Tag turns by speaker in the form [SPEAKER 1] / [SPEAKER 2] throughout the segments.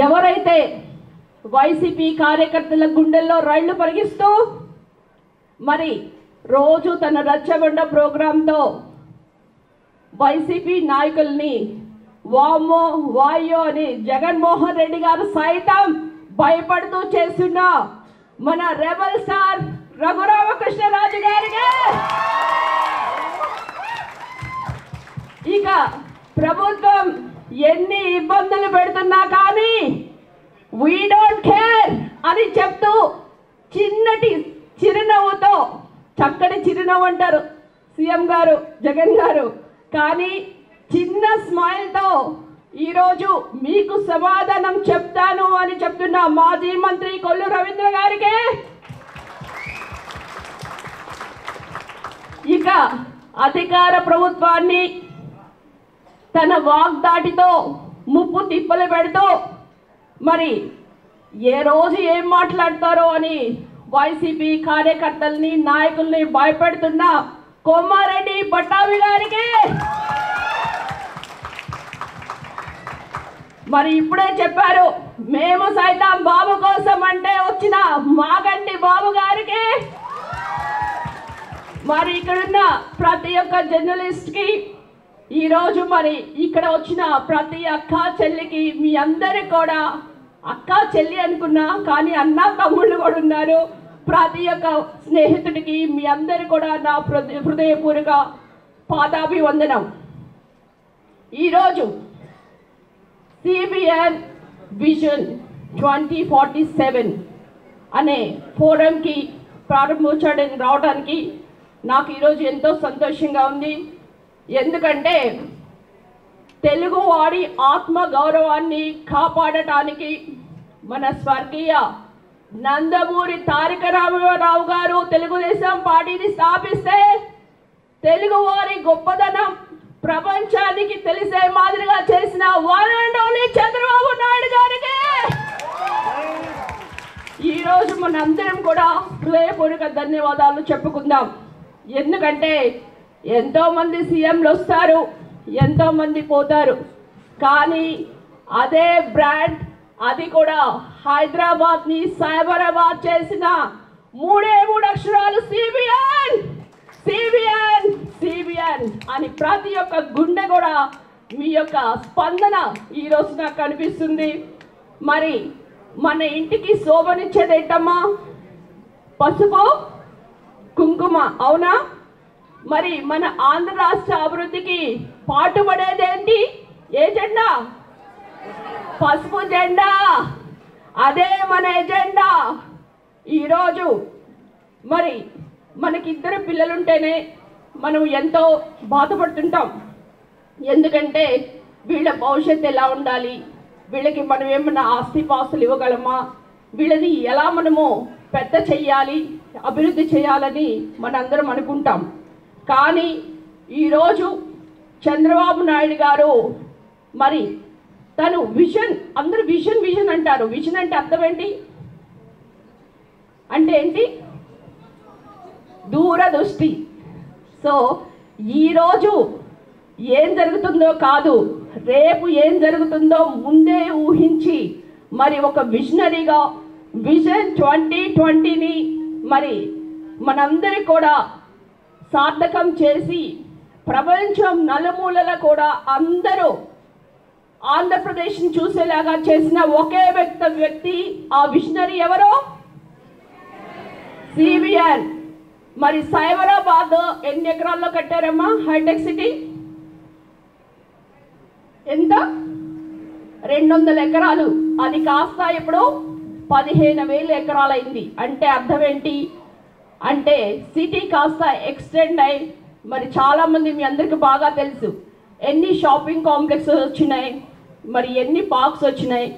[SPEAKER 1] ఎవరైతే వైసీపీ కార్యకర్తల గుండెల్లో రైళ్లు పరిగిస్తూ మరి రోజు తన రచ్చబండ ప్రోగ్రాంతో వైసీపీ నాయకుల్ని వామ్మో వాయో అని జగన్మోహన్ రెడ్డి గారు సైతం భయపడుతూ చేస్తున్న మన రెబల్ స్టార్ రఘురామకృష్ణరాజు గారికి ఇక ప్రభుత్వం ఎన్ని ఇబ్బందులు పెడుతున్నా కానీ వీ డోంట్ కేర్ అని చెప్తూ చిన్నటి చిరునవ్వుతో, చక్కటి చిరునవ్వు అంటారు సీఎం గారు జగన్ గారు, కానీ చిన్న స్మైల్తో ఈరోజు మీకు సమాధానం చెప్తాను అని చెప్తున్న మాజీ మంత్రి కొల్లు రవీంద్ర గారికి, ఇక అధికార ప్రభుత్వాన్ని తన వాగ్దాటితో ముప్పు తిప్పలు పెడుతూ మరి ఏ రోజు ఏం మాట్లాడతారో అని వైసీపీ కార్యకర్తల్ని నాయకుల్ని భయపెడుతున్న కోమారెడ్డి పట్టాభి గారికి, మరి ఇప్పుడే చెప్పారు మేము సైతం బాబు కోసం అంటే వచ్చిన మాగంటి బాబు గారికి, మరి ఇక్కడున్న ప్రతి ఒక్క జర్నలిస్ట్కి, ఈరోజు మరి ఇక్కడ వచ్చిన ప్రతి అక్క చెల్లికి, మీ అందరికి కూడా అక్క చెల్లి అనుకున్నా కానీ అన్న తమ్ముళ్ళు కూడా ఉన్నారు, ప్రతి ఒక్క స్నేహితుడికి మీ అందరు కూడా నా హృదయపూర్వక పాదాభివందనం. ఈరోజు సిబిఎన్ విజన్ 2047 అనే ఫోరంకి ప్రారంభించడానికి రావడానికి నాకు ఈరోజు ఎంతో సంతోషంగా ఉంది. ఎందుకంటే తెలుగువాడి ఆత్మ గౌరవాన్ని కాపాడటానికి మన స్వర్గీయ నందమూరి తారక రామారావు గారు తెలుగుదేశం పార్టీని స్థాపిస్తే తెలుగువారి గొప్పదనం ప్రపంచానికి తెలిసే మాదిరిగా చేసిన one and only Chandrababu Naidu గారికి ఈరోజు మనందరం కూడా హృదయపూర్వక ధన్యవాదాలు చెప్పుకుందాం. ఎందుకంటే ఎంతోమంది సీఎంలు వస్తారు, ఎంతోమంది పోతారు, కానీ అదే బ్రాండ్, అది కూడా హైదరాబాద్ని సైబరాబాద్ చేసిన మూడే మూడు అక్షరాలు సిబిఎన్ సిబిఎన్ సిబిఎన్ అని ప్రతి ఒక్క గుండె కూడా మీ యొక్క స్పందన ఈరోజు నాకు కనిపిస్తుంది. మరి మన ఇంటికి శోభనిచ్చేది ఏంటమ్మా? పసుపు కుంకుమ, అవునా? మరి మన ఆంధ్ర రాష్ట్ర అభివృద్ధికి పాటుపడేదేంటి? ఏ జెండా? పసుపు జెండా. అదే మన ఎజెండా. ఈరోజు మరి మనకిద్దరు పిల్లలుంటేనే మనం ఎంతో బాధపడుతుంటాం. ఎందుకంటే వీళ్ళ భవిష్యత్తు ఎలా ఉండాలి, వీళ్ళకి మనం ఏమన్నా ఆస్తిపాస్తులు ఇవ్వగలమా, వీళ్ళని ఎలా మనము పెద్ద చెయ్యాలి, అభివృద్ధి చేయాలని మనందరం అనుకుంటాం. కానీ ఈరోజు చంద్రబాబు నాయుడు గారు మరి తను విజన్, అందరూ విజన్ విజన్ అంటారు. విజన్ అంటే అర్థం ఏంటి? అంటే ఏంటి? దూరదృష్టి. సో ఈరోజు ఏం జరుగుతుందో కాదు, రేపు ఏం జరుగుతుందో ముందే ఊహించి మరి ఒక విజనరీగా విజన్ 2020ని మరి మనందరి కూడా సార్థకం చేసి ప్రపంచం నలుమూలల కూడా అందరూ ఆంధ్రప్రదేశ్ని చూసేలాగా చేసిన ఒకే వ్యక్తి, ఆ విజనరీ ఎవరో? సిబిఎన్. మరి సైబరాబాద్ ఎన్ని ఎకరాల్లో కట్టారమ్మా? హైటెక్ సిటీ ఎంత? 200 ఎకరాలు. అది కాస్త ఇప్పుడు 15,000 ఎకరాలైంది. అంటే అర్థం ఏంటి? అంటే సిటీ కాస్త ఎక్స్టెండ్ అయి మరి చాలామంది మీ అందరికీ బాగా తెలుసు ఎన్ని షాపింగ్ కాంప్లెక్సెస్ వచ్చినాయి, మరి ఎన్ని పార్క్స్ వచ్చినాయి.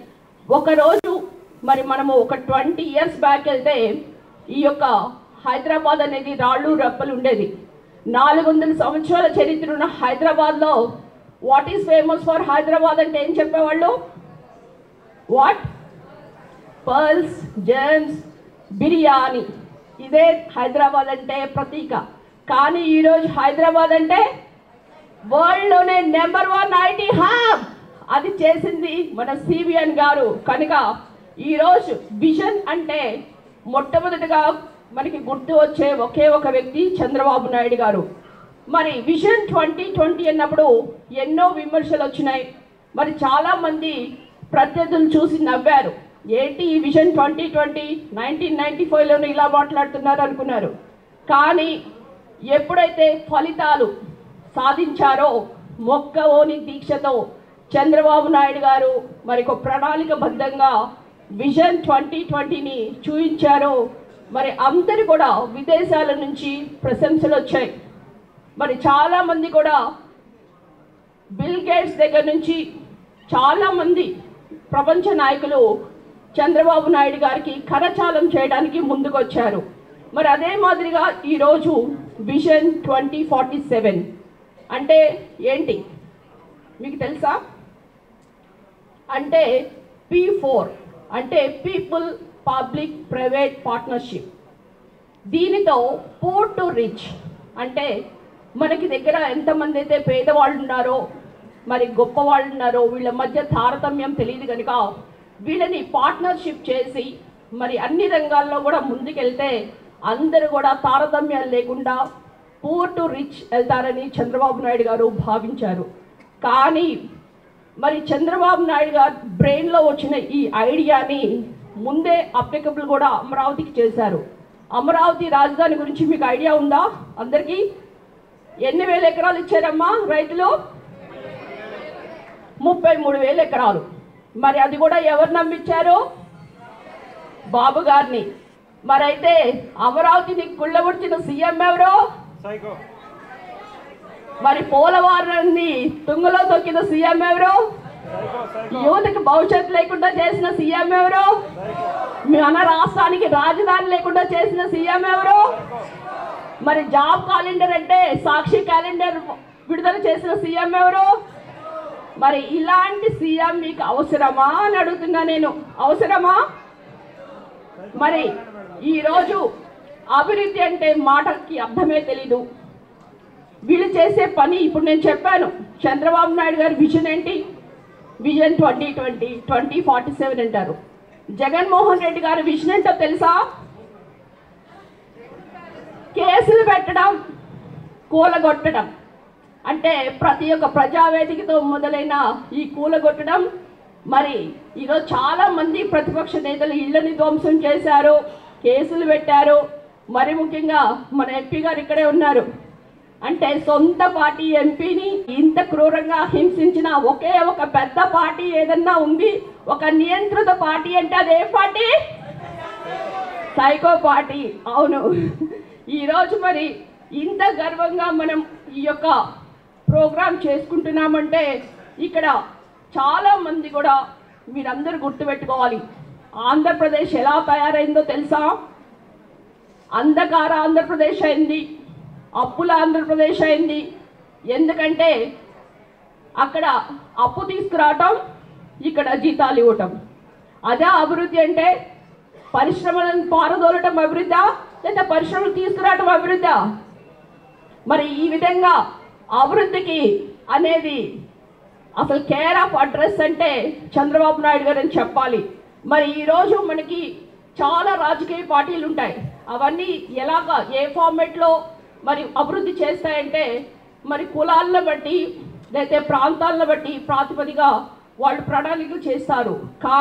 [SPEAKER 1] ఒకరోజు మరి మనము ఒక 20 years బ్యాక్ వెళ్తే ఈ యొక్క హైదరాబాద్ అనేది రాళ్ళు రప్పలు ఉండేది. 400 సంవత్సరాల చరిత్ర ఉన్న హైదరాబాద్లో what is famous for Hyderabad అంటే ఏం చెప్పేవాళ్ళు? వాట్? Pearls, gems, biryani. ఇదే హైదరాబాద్ అంటే ప్రతీక. కానీ ఈరోజు హైదరాబాద్ అంటే వరల్డ్లోనే నెంబర్ 1 ఐటీ హబ్ అది చేసింది మన సిబిఎన్ గారు. కనుక ఈరోజు విజన్ అంటే మొట్టమొదటిగా మనకి గుర్తు వచ్చే ఒకే ఒక వ్యక్తి చంద్రబాబు నాయుడు గారు. మరి విజన్ 2020 అన్నప్పుడు ఎన్నో విమర్శలు వచ్చినాయి. మరి చాలామంది ప్రత్యర్థులు చూసి నవ్వారు. ఏంటి ఈ విజన్ 2020 1995లోనే ఇలా మాట్లాడుతున్నారు అనుకున్నారు. కానీ ఎప్పుడైతే ఫలితాలు సాధించారో మొక్కవోని దీక్షతో చంద్రబాబు నాయుడు గారు మరి ఒక ప్రణాళికబద్ధంగా విజన్ 2020ని చూపించారో మరి అందరు కూడా విదేశాల నుంచి ప్రశంసలు వచ్చాయి. మరి చాలామంది కూడా బిల్ గేట్స్ దగ్గర నుంచి చాలామంది ప్రపంచ నాయకులు చంద్రబాబు నాయుడు గారికి కరచాలం చేయడానికి ముందుకొచ్చారు. మరి అదే మాదిరిగా ఈరోజు విజన్ 2047 అంటే ఏంటి మీకు తెలుసా? అంటే P4 అంటే పీపుల్ పబ్లిక్ ప్రైవేట్ పార్ట్నర్షిప్. దీనితో పూర్ టు రిచ్ అంటే మనకి దగ్గర ఎంతమంది అయితే పేదవాళ్ళు ఉన్నారో మరి గొప్ప వాళ్ళు ఉన్నారో వీళ్ళ మధ్య తారతమ్యం తెలియదు కనుక వీళ్ళని పార్ట్నర్షిప్ చేసి మరి అన్ని రంగాల్లో కూడా ముందుకెళ్తే అందరూ కూడా తారతమ్యాలు లేకుండా పూర్ టు రిచ్ వెళ్తారని చంద్రబాబు నాయుడు గారు భావించారు. కానీ మరి చంద్రబాబు నాయుడు గారు బ్రెయిన్లో వచ్చిన ఈ ఐడియాని ముందే అప్లికబుల్ కూడా అమరావతికి చేశారు. అమరావతి రాజధాని గురించి మీకు ఐడియా ఉందా? అందరికీ ఎన్ని వేల ఎకరాలు ఇచ్చారమ్మా రైతులు? 33,000 ఎకరాలు. మరి అది కూడా ఎవరు నమ్మించారు? బాబు గారిని. మరి అయితే అమరావతిని కుళ్ళబుడిచిన సీఎం ఎవరు? మరి పోలవరాన్ని తుంగలో తొక్కిన సీఎం ఎవరు? యువతకు భవిష్యత్తు లేకుండా చేసిన సీఎం ఎవరు? మన రాష్ట్రానికి రాజధాని లేకుండా చేసిన సీఎం ఎవరు? మరి జాబ్ క్యాలెండర్ అంటే సాక్షి క్యాలెండర్ విడుదల చేసిన సీఎం ఎవరు? మరి ఇలాంటి సీఎం మీకు అవసరమా అని అడుగుతున్నా నేను. అవసరమా? మరి ఈరోజు అభివృద్ధి అంటే మాటకి అర్థమే తెలీదు. వీళ్ళు చేసే పని ఇప్పుడు నేను చెప్పాను. చంద్రబాబు నాయుడు గారి విజన్ ఏంటి? విజన్ 2020 2047 అంటారు. జగన్మోహన్ రెడ్డి గారి విజన్ ఏంటో తెలుసా? కేసులు పెట్టడం, కూలగొట్టడం. అంటే ప్రతి ఒక్క ప్రజావేదికతో మొదలైన ఈ కూలగొట్టడం. మరి ఈరోజు చాలామంది ప్రతిపక్ష నేతలు ఇళ్ళని ధ్వంసం చేశారు, కేసులు పెట్టారు. మరి ముఖ్యంగా మన ఎంపీ గారు ఇక్కడే ఉన్నారు. అంటే సొంత పార్టీ ఎంపీని ఇంత క్రూరంగా హింసించిన ఒకే ఒక పెద్ద పార్టీ ఏదన్నా ఉంది, ఒక నియంత్రిత పార్టీ అంటే అదే పార్టీ? Psycho party. అవును. ఈరోజు మరి ఇంత గర్వంగా మనం ఈ యొక్క ప్రోగ్రాం చేసుకుంటున్నామంటే ఇక్కడ చాలామంది కూడా మీరందరూ గుర్తుపెట్టుకోవాలి. ఆంధ్రప్రదేశ్ ఎలా తయారైందో తెలుసా? అంధకార ఆంధ్రప్రదేశ్ అయింది, అప్పుల ఆంధ్రప్రదేశ్ అయింది. ఎందుకంటే అక్కడ అప్పు తీసుకురావటం, ఇక్కడ జీతాలు ఇవ్వటం. అదే అభివృద్ధి అంటే? పరిశ్రమలను పారదోలటం అభివృద్ధా, లేదా పరిశ్రమలు తీసుకురావటం అభివృద్ధా? మరి ఈ విధంగా అభివృద్ధికి అనేది అసలు కేర్ ఆఫ్ అడ్రస్ అంటే చంద్రబాబు నాయుడు గారు అని చెప్పాలి. మరి ఈరోజు మనకి చాలా రాజకీయ పార్టీలు ఉంటాయి. అవన్నీ ఎలాగా ఏ ఫార్మెట్లో మరి అభివృద్ధి చేస్తాయంటే మరి కులాలను బట్టి లేకపోతే ప్రాంతాలను బట్టి ప్రాతిపదిగా వాళ్ళు ప్రణాళికలు చేస్తారు. కానీ